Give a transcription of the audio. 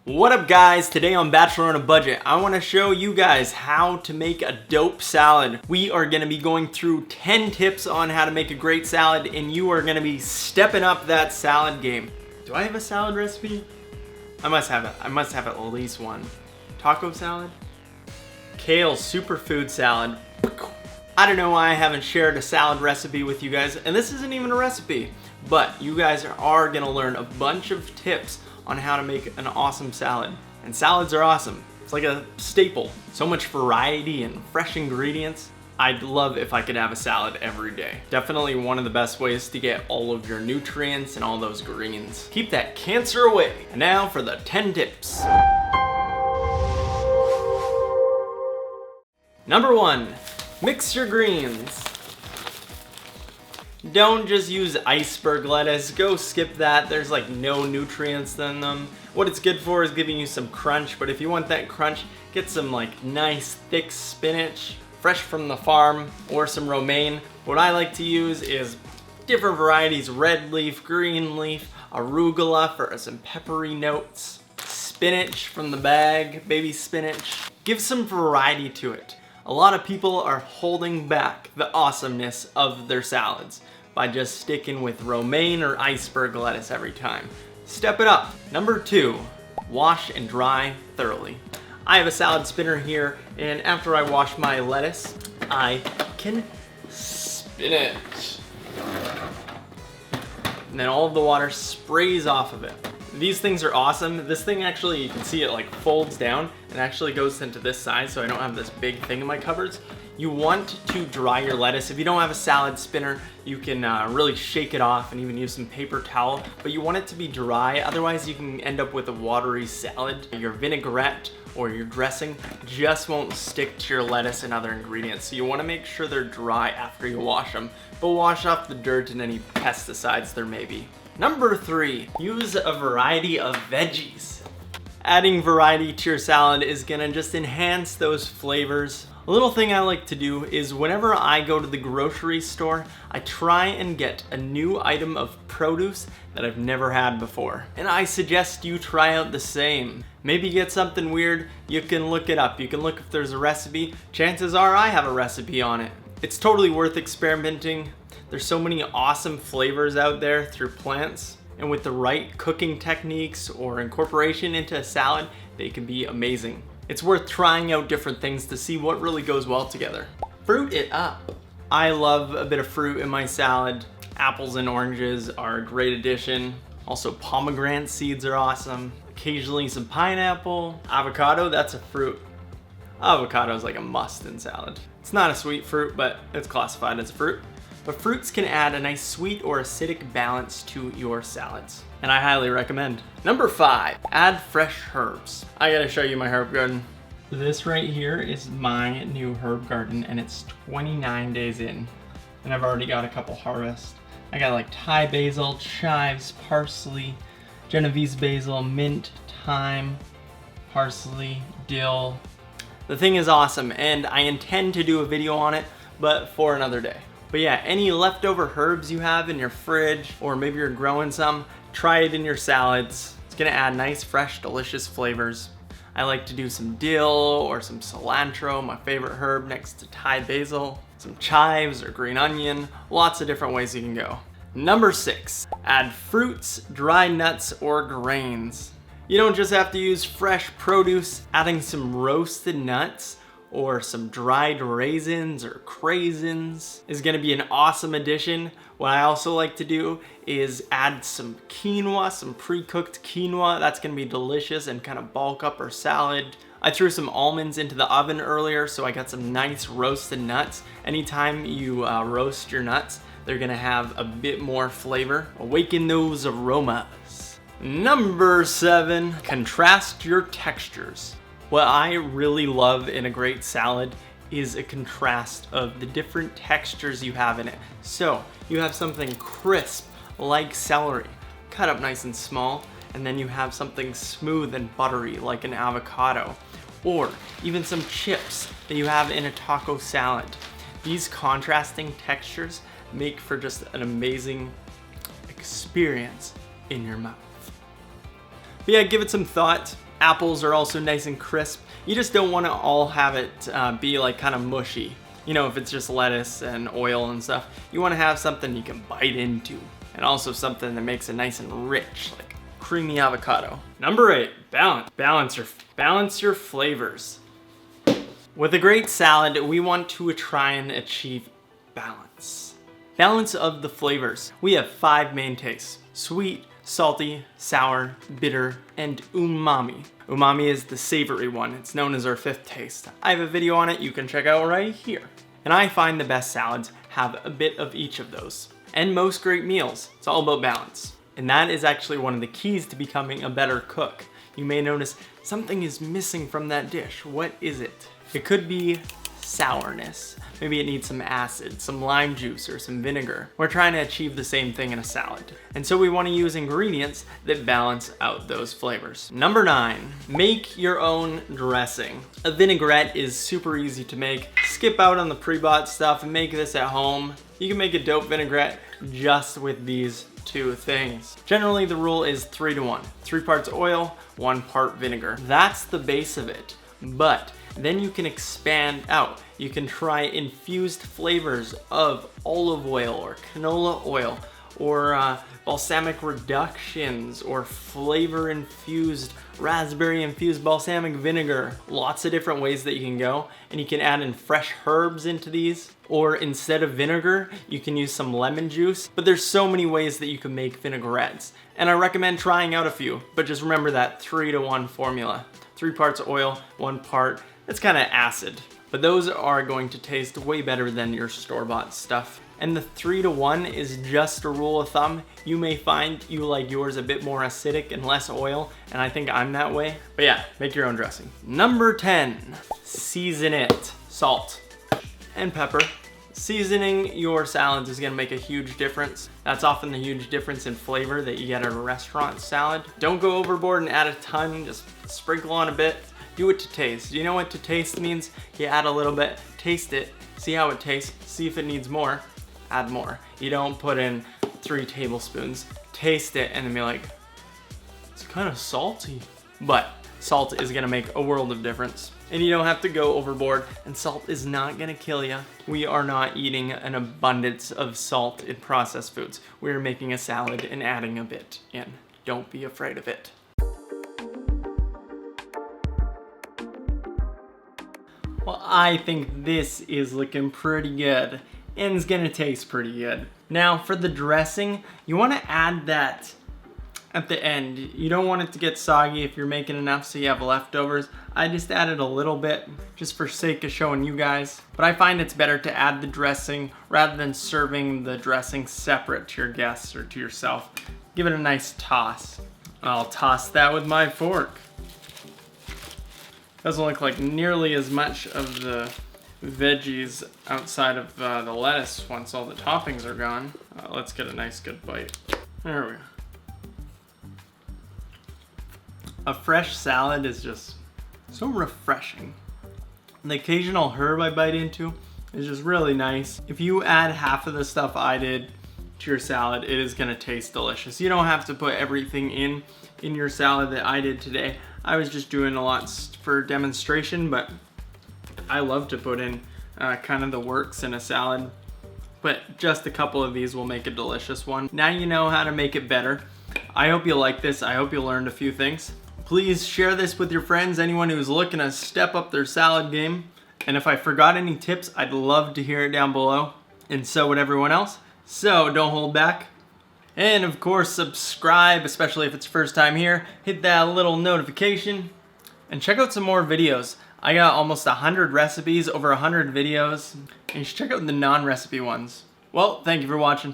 What up guys, today on Bachelor on a Budget, I want to show you guys how to make a dope salad. We are going to be going through 10 tips on how to make a great salad, and you are going to be stepping up that salad game. Do I have a salad recipe? I must have it. I must have at least one. Taco salad? Kale superfood salad. I don't know why I haven't shared a salad recipe with you guys, and this isn't even a recipe, but you guys are going to learn a bunch of tips on how to make an awesome salad. And salads are awesome. It's like a staple. So much variety and fresh ingredients. I'd love if I could have a salad every day. Definitely one of the best ways to get all of your nutrients and all those greens. Keep that cancer away. And now for the 10 tips. Number 1, mix your greens. Don't just use iceberg lettuce, go skip that. There's like no nutrients in them. What it's good for is giving you some crunch, but if you want that crunch, get some like nice thick spinach, fresh from the farm, or some romaine. What I like to use is different varieties, red leaf, green leaf, arugula for some peppery notes, spinach from the bag, baby spinach. Give some variety to it. A lot of people are holding back the awesomeness of their salads by just sticking with romaine or iceberg lettuce every time. Step it up. Number 2, wash and dry thoroughly. I have a salad spinner here, and after I wash my lettuce, I can spin it. And then all of the water sprays off of it. These things are awesome. This thing actually, you can see it like folds down and actually goes into this side, so I don't have this big thing in my cupboards. You want to dry your lettuce. If you don't have a salad spinner, you can really shake it off and even use some paper towel, but you want it to be dry, otherwise you can end up with a watery salad. Your vinaigrette or your dressing just won't stick to your lettuce and other ingredients, so you want to make sure they're dry after you wash them, but wash off the dirt and any pesticides there may be. Number 3, use a variety of veggies. Adding variety to your salad is gonna just enhance those flavors. A little thing I like to do is whenever I go to the grocery store, I try and get a new item of produce that I've never had before. And I suggest you try out the same. Maybe get something weird, you can look it up. You can look if there's a recipe. Chances are I have a recipe on it. It's totally worth experimenting. There's so many awesome flavors out there through plants, and with the right cooking techniques or incorporation into a salad, they can be amazing. It's worth trying out different things to see what really goes well together. Fruit it up. I love a bit of fruit in my salad. Apples and oranges are a great addition. Also pomegranate seeds are awesome. Occasionally some pineapple. Avocado, that's a fruit. Avocado is like a must in salad. It's not a sweet fruit, but it's classified as a fruit. But fruits can add a nice sweet or acidic balance to your salads, and I highly recommend. Number 5, add fresh herbs. I gotta show you my herb garden. This right here is my new herb garden, and it's 29 days in, and I've already got a couple harvests. I got like Thai basil, chives, parsley, Genovese basil, mint, thyme, parsley, dill. The thing is awesome, and I intend to do a video on it, but for another day. But yeah, any leftover herbs you have in your fridge, or maybe you're growing some, try it in your salads. It's gonna add nice, fresh, delicious flavors. I like to do some dill or some cilantro, my favorite herb next to Thai basil, some chives or green onion, lots of different ways you can go. Number 6, add fruits, dry nuts, or grains. You don't just have to use fresh produce. Adding some roasted nuts or some dried raisins or craisins is gonna be an awesome addition. What I also like to do is add some quinoa, some pre-cooked quinoa. That's gonna be delicious and kind of bulk up our salad. I threw some almonds into the oven earlier, so I got some nice roasted nuts. Anytime you roast your nuts, they're gonna have a bit more flavor. Awaken those aromas. Number 7, contrast your textures. What I really love in a great salad is a contrast of the different textures you have in it. So you have something crisp like celery, cut up nice and small, and then you have something smooth and buttery like an avocado, or even some chips that you have in a taco salad. These contrasting textures make for just an amazing experience in your mouth. But yeah, give it some thought. Apples are also nice and crisp. You just don't want to all have it be like kind of mushy. You know, if it's just lettuce and oil and stuff, you want to have something you can bite into. And also something that makes it nice and rich, like creamy avocado. Number 8, balance. Balance your flavors. With a great salad, we want to try and achieve balance. Balance of the flavors. We have 5 main tastes: sweet, salty, sour, bitter, and umami. Umami is the savory one. It's known as our 5th taste. I have a video on it you can check out right here. And I find the best salads have a bit of each of those. And most great meals, it's all about balance. And that is actually one of the keys to becoming a better cook. You may notice something is missing from that dish. What is it? It could be sourness. Maybe it needs some acid, some lime juice, or some vinegar. We're trying to achieve the same thing in a salad. And so we want to use ingredients that balance out those flavors. Number 9, make your own dressing. A vinaigrette is super easy to make. Skip out on the pre-bought stuff and make this at home. You can make a dope vinaigrette just with these 2 things. Generally, the rule is 3-to-1. 3 parts oil, 1 part vinegar. That's the base of it. But then you can expand out. You can try infused flavors of olive oil or canola oil, or balsamic reductions, or flavor infused, raspberry infused balsamic vinegar. Lots of different ways that you can go, and you can add in fresh herbs into these, or instead of vinegar, you can use some lemon juice. But there's so many ways that you can make vinaigrettes, and I recommend trying out a few, but just remember that 3-to-1 formula. 3 parts oil, 1 part, it's kind of acid. But those are going to taste way better than your store-bought stuff. And the 3-to-1 is just a rule of thumb. You may find you like yours a bit more acidic and less oil, and I think I'm that way. But yeah, make your own dressing. Number 10, season it. Salt and pepper. Seasoning your salads is gonna make a huge difference. That's often the huge difference in flavor that you get at a restaurant salad. Don't go overboard and add a ton, just sprinkle on a bit. Do it to taste. Do you know what to taste means? You add a little bit, taste it, see how it tastes, see if it needs more, add more. You don't put in 3 tablespoons, taste it, and then be like, it's kind of salty. But salt is gonna make a world of difference. And you don't have to go overboard, and salt is not gonna kill you. We are not eating an abundance of salt in processed foods. We're making a salad and adding a bit in. Don't be afraid of it. Well, I think this is looking pretty good, and it's gonna taste pretty good. Now for the dressing, you wanna add that at the end. You don't want it to get soggy if you're making enough so you have leftovers. I just added a little bit just for sake of showing you guys. But I find it's better to add the dressing rather than serving the dressing separate to your guests or to yourself. Give it a nice toss. I'll toss that with my fork. Doesn't look like nearly as much of the veggies outside of the lettuce once all the toppings are gone. Let's get a nice good bite. There we go. A fresh salad is just so refreshing. The occasional herb I bite into is just really nice. If you add half of the stuff I did to your salad, it is gonna taste delicious. You don't have to put everything in your salad that I did today. I was just doing a lot for demonstration, but I love to put in kind of the works in a salad. But just a couple of these will make a delicious one. Now you know how to make it better. I hope you like this. I hope you learned a few things. Please share this with your friends, anyone who's looking to step up their salad game. And if I forgot any tips, I'd love to hear it down below. And so would everyone else. So don't hold back. And of course, subscribe, especially if it's your first time here. Hit that little notification and check out some more videos. I got almost 100 recipes, over 100 videos, and you should check out the non-recipe ones. Well, thank you for watching.